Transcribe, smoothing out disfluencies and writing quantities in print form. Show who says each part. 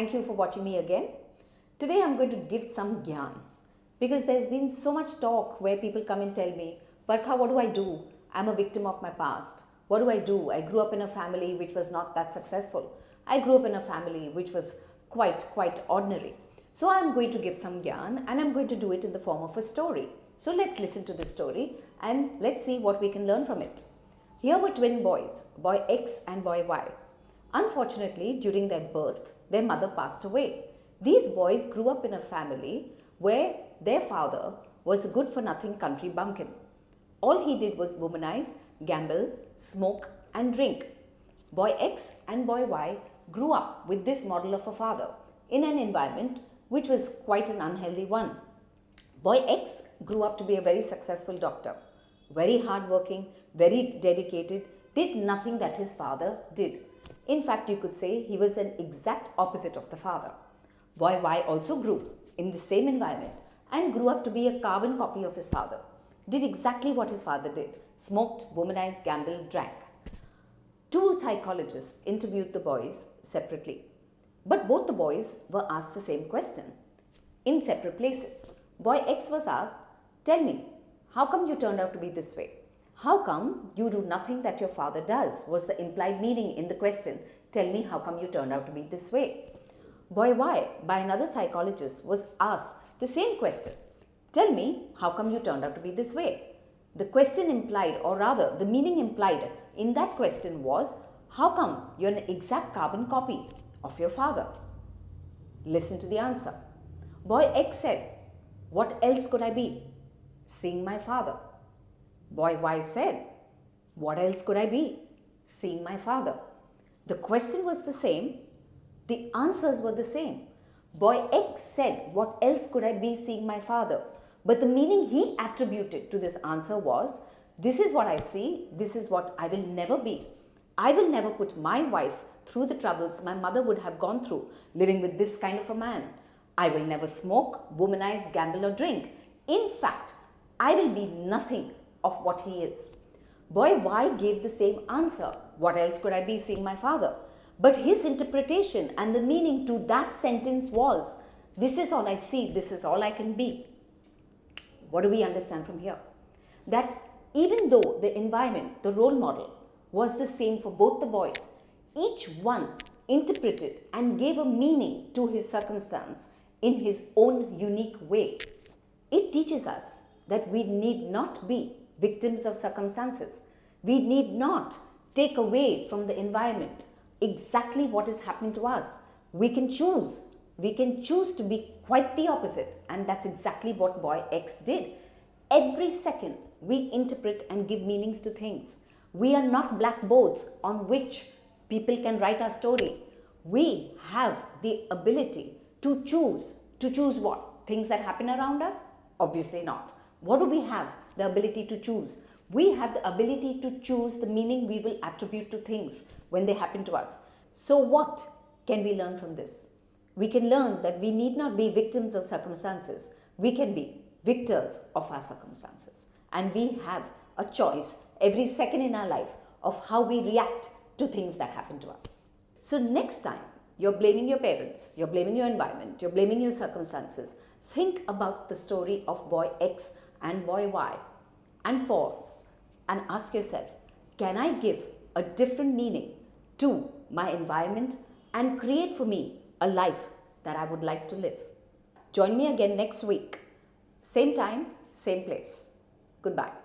Speaker 1: Thank you for watching me again. Today I'm going to give some gyan because there's been so much talk where people come and tell me, Barkha, what do I do? I'm a victim of my past. What do I do? I grew up in a family which was not that successful. I grew up in a family which was quite ordinary. So I'm going to give some gyan and I'm going to do it in the form of a story. So let's listen to this story and let's see what we can learn from it. Here were twin boys, boy X and boy Y. Unfortunately, during their birth, their mother passed away. These boys grew up in a family where their father was a good-for-nothing country bumpkin. All he did was womanize, gamble, smoke and drink. Boy X and boy Y grew up with this model of a father in an environment which was quite an unhealthy one. Boy X grew up to be a very successful doctor, very hardworking, very dedicated, did nothing that his father did. In fact, you could say he was an exact opposite of the father. Boy Y also grew in the same environment and grew up to be a carbon copy of his father. Did exactly what his father did, smoked, womanized, gambled, drank. Two psychologists interviewed the boys separately, but both the boys were asked the same question in separate places. Boy X was asked, tell me, how come you turned out to be this way? How come you do nothing that your father does, was the implied meaning in the question. Tell me, how come you turned out to be this way? Boy Y, by another psychologist, was asked the same question. Tell me, how come you turned out to be this way? The question implied, or rather the meaning implied in that question was, how come you're an exact carbon copy of your father? Listen to the answer. Boy X said, what else could I be? Seeing my father. Boy Y said, what else could I be? Seeing my father. The question was the same. The answers were the same. Boy X said, what else could I be seeing my father? But the meaning he attributed to this answer was, this is what I see, this is what I will never be. I will never put my wife through the troubles my mother would have gone through living with this kind of a man. I will never smoke, womanize, gamble or drink. In fact, I will be nothing of what he is. Boy Y gave the same answer. What else could I be seeing my father? But his interpretation and the meaning to that sentence was, this is all I see, this is all I can be. What do we understand from here? That even though the environment, the role model, was the same for both the boys, each one interpreted and gave a meaning to his circumstance in his own unique way. It teaches us that we need not be victims of circumstances. We need not take away from the environment exactly what is happening to us. We can choose. We can choose to be quite the opposite, and that's exactly what boy X did. Every second we interpret and give meanings to things. We are not blackboards on which people can write our story. We have the ability to choose. To choose what? Things that happen around us? Obviously not. What do we have the ability to choose? We have the ability to choose the meaning we will attribute to things when they happen to us. So what can we learn from this? We can learn that we need not be victims of circumstances. We can be victors of our circumstances. And we have a choice every second in our life of how we react to things that happen to us. So next time you're blaming your parents, you're blaming your environment, you're blaming your circumstances, think about the story of boy X and boy Y and pause and ask yourself, can I give a different meaning to my environment and create for me a life that I would like to live? Join me again next week. Same time, same place. Goodbye.